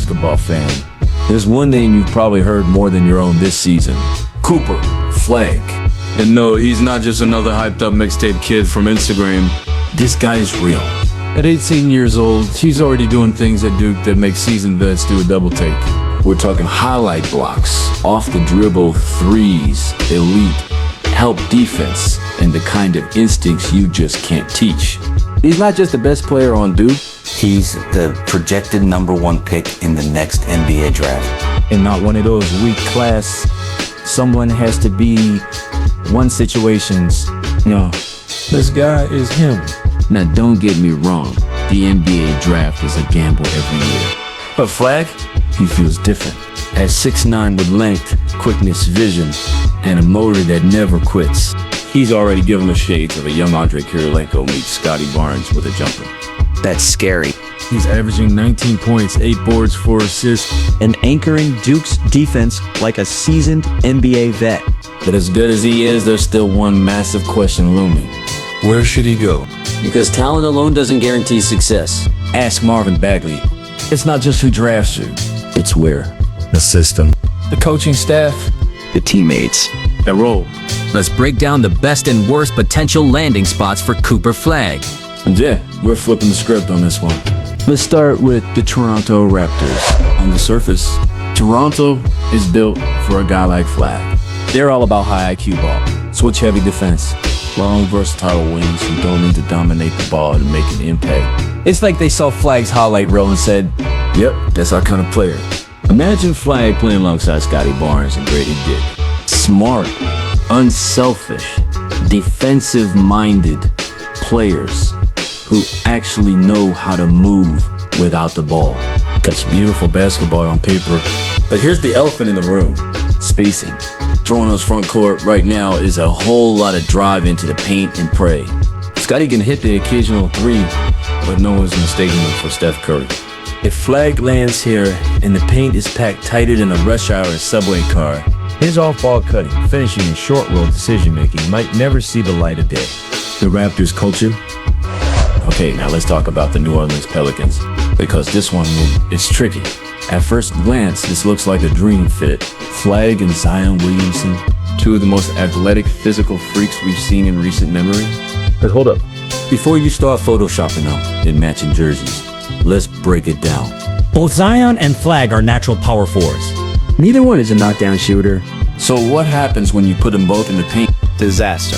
basketball fan, there's one name you've probably heard more than your own this season. Cooper Flagg. And no, he's not just another hyped up mixtape kid from Instagram. This guy is real. At 18 years old, he's already doing things at Duke that make seasoned vets do a double take. We're talking highlight blocks, off the dribble threes, elite, help defense, and the kind of instincts you just can't teach. He's not just the best player on Duke. He's the projected #1 pick in the next NBA draft. And not one of those weak class, someone has to be one situations. No, this guy is him. Now don't get me wrong, the NBA draft is a gamble every year. But Flagg, he feels different. At 6'9" with length, quickness, vision, and a motor that never quits. He's already given the shades of a young Andre Kirilenko meets Scottie Barnes with a jumper. That's scary. He's averaging 19 points, 8 boards, 4 assists, and anchoring Duke's defense like a seasoned NBA vet. But as good as he is, there's still one massive question looming. Where should he go? Because talent alone doesn't guarantee success. Ask Marvin Bagley. It's not just who drafts you, it's where. The system. The coaching staff. The teammates. The role. Let's break down the best and worst potential landing spots for Cooper Flagg. And yeah, we're flipping the script on this one. Let's start with the Toronto Raptors. On the surface, Toronto is built for a guy like Flagg. They're all about high IQ ball, switch-heavy defense, long, versatile wings who don't need to dominate the ball to make an impact. It's like they saw Flagg's highlight reel and said, yep, that's our kind of player. Imagine Flagg playing alongside Scottie Barnes and Grady Dick. Smart, unselfish, defensive-minded players who actually know how to move without the ball. That's beautiful basketball on paper. But here's the elephant in the room, spacing. Toronto's front court right now is a whole lot of drive into the paint and pray. Scottie can hit the occasional three, but no one's mistaking him for Steph Curry. If Flagg lands here and the paint is packed tighter than a rush hour subway car, his off-ball cutting, finishing, and short-roll decision-making might never see the light of day. The Raptors culture? Okay, now let's talk about the New Orleans Pelicans, because this one is tricky. At first glance, this looks like a dream fit. Flagg and Zion Williamson, two of the most athletic physical freaks we've seen in recent memory. But hold up. Before you start photoshopping them in matching jerseys, let's break it down. Both Zion and Flagg are natural power forwards. Neither one is a knockdown shooter. So what happens when you put them both in the paint? Disaster.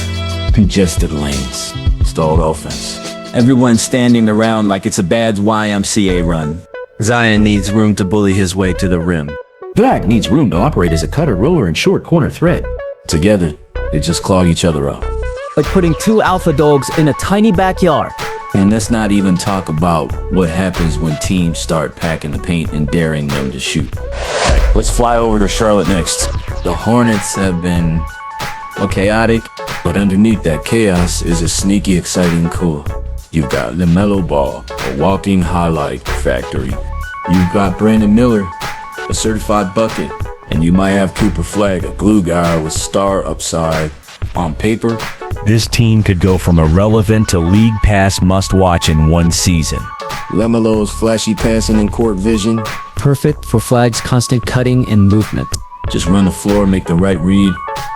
Congested lanes, stalled offense. Everyone standing around like it's a bad YMCA run. Zion needs room to bully his way to the rim. Flagg needs room to operate as a cutter, roller, and short corner threat. Together, they just clog each other up. Like putting two alpha dogs in a tiny backyard. And let's not even talk about what happens when teams start packing the paint and daring them to shoot. Let's fly over to Charlotte next. The Hornets have been chaotic, but underneath that chaos is a sneaky, exciting core. You've got LaMelo Ball, a walking highlight factory. You've got Brandon Miller, a certified bucket. And you might have Cooper Flagg, a glue guy with star upside. On paper, This team could go from irrelevant to league pass must-watch in one season. LaMelo's flashy passing and court vision. Perfect for Flagg's constant cutting and movement. Just run the floor, make the right read,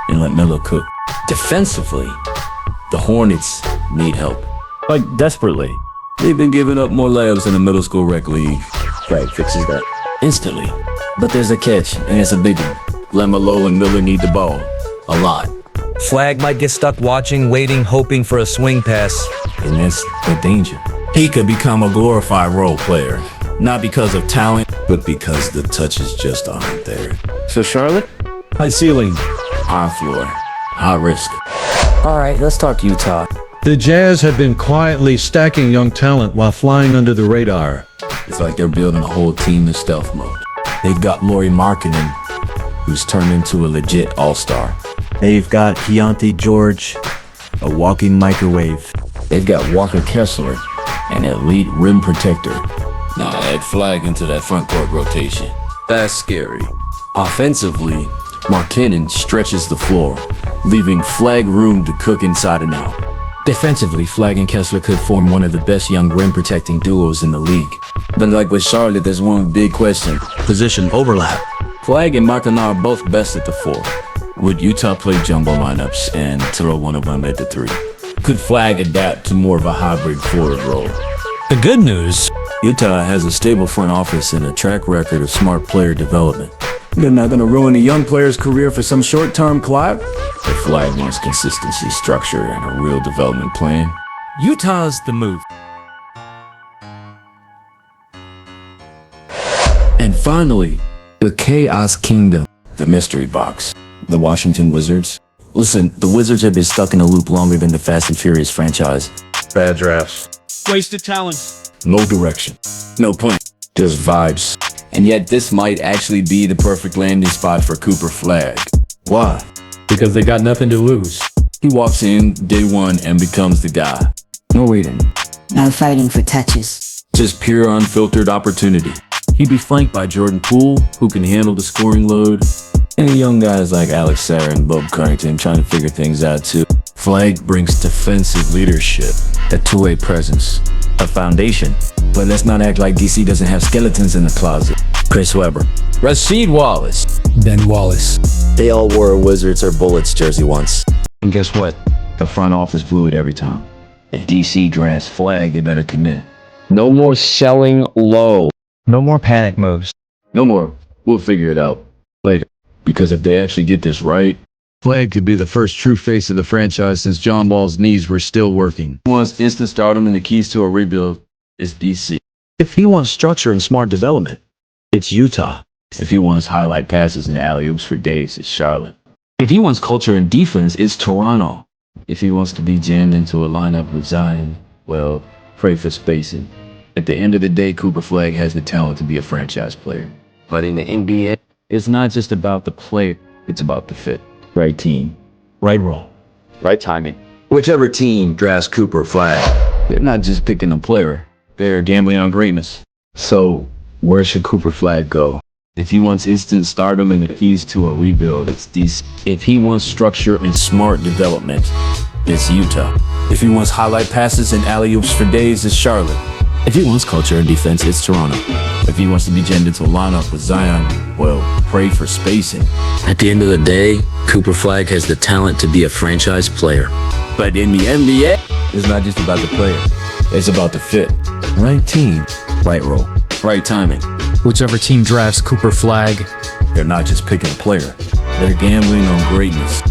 and let Melo cook. Defensively, the Hornets need help. Like, desperately. They've been giving up more layups in the middle school rec league. Flagg fixes that instantly. But there's a catch, and it's a big one. LaMelo and Miller need the ball. A lot. Flagg might get stuck watching, waiting, hoping for a swing pass. And that's the danger. He could become a glorified role player. Not because of talent, but because the touches just aren't there. So Charlotte? High ceiling, high floor, high risk. All right, let's talk Utah. The Jazz have been quietly stacking young talent while flying under the radar. It's like they're building a whole team in stealth mode. They've got Lauri Markkanen, who's turned into a legit all-star. They've got Keontae George, a walking microwave. They've got Walker Kessler, an elite rim protector. Now add Flagg into that front court rotation. That's scary. Offensively, Markkanen stretches the floor, leaving Flagg room to cook inside and out. Defensively, Flagg and Kessler could form one of the best young rim protecting duos in the league. But like with Charlotte, there's one big question. Position overlap. Flagg and Markkanen are both best at the 4. Would Utah play jumbo lineups and throw one of them at the 3? Could Flagg adapt to more of a hybrid forward role? The good news, Utah has a stable front office and a track record of smart player development. They're not going to ruin a young player's career for some short-term clout. If Flagg wants consistency, structure, and a real development plan, Utah's the move. And finally, the Chaos Kingdom, the mystery box, the Washington Wizards. Listen, the Wizards have been stuck in a loop longer than the Fast and Furious franchise. Bad drafts. Wasted talent. No direction, no plan, just vibes. And yet this might actually be the perfect landing spot for Cooper Flagg. Why? Because they got nothing to lose. He walks in day 1 and becomes the guy. No waiting, No fighting for touches. just pure unfiltered opportunity. He'd be flanked by Jordan Poole, who can handle the scoring load, and young guys like Alex Sarah and Bob Connington trying to figure things out too. Flagg brings defensive leadership, a two-way presence, a foundation. But let's not act like DC doesn't have skeletons in the closet. Chris Webber. Rasheed Wallace. Ben Wallace. They all wore a Wizards or Bullets jersey once. And guess what? The front office blew it every time. If DC drafts Flagg, they better commit. No more selling low. No more panic moves. No more. We'll figure it out later. Because if they actually get this right, Flagg could be the first true face of the franchise since John Wall's knees were still working. he wants instant stardom and the keys to a rebuild is DC. If he wants structure and smart development, it's Utah. If he wants highlight passes and alley-oops for days, it's Charlotte. If he wants culture and defense, it's Toronto. If he wants to be jammed into a lineup with Zion, well, pray for spacing. At the end of the day, Cooper Flagg has the talent to be a franchise player. But in the NBA, it's not just about the player, it's about the fit. Right team, right role, Right timing. Whichever team drafts Cooper Flagg. they're not just picking a player, they're gambling on greatness. So, where should Cooper Flagg go? If he wants instant stardom and the keys to a rebuild, it's DC. If he wants structure and smart development, it's Utah. If he wants highlight passes and alley-oops for days, it's Charlotte. If he wants culture and defense, it's Toronto. If he wants to be jammed into a lineup with Zion, well, pray for spacing. At the end of the day, Cooper Flagg has the talent to be a franchise player. But in the NBA, it's not just about the player. It's about the fit. Right team, right role, right timing. Whichever team drafts Cooper Flagg, They're not just picking a player. They're gambling on greatness.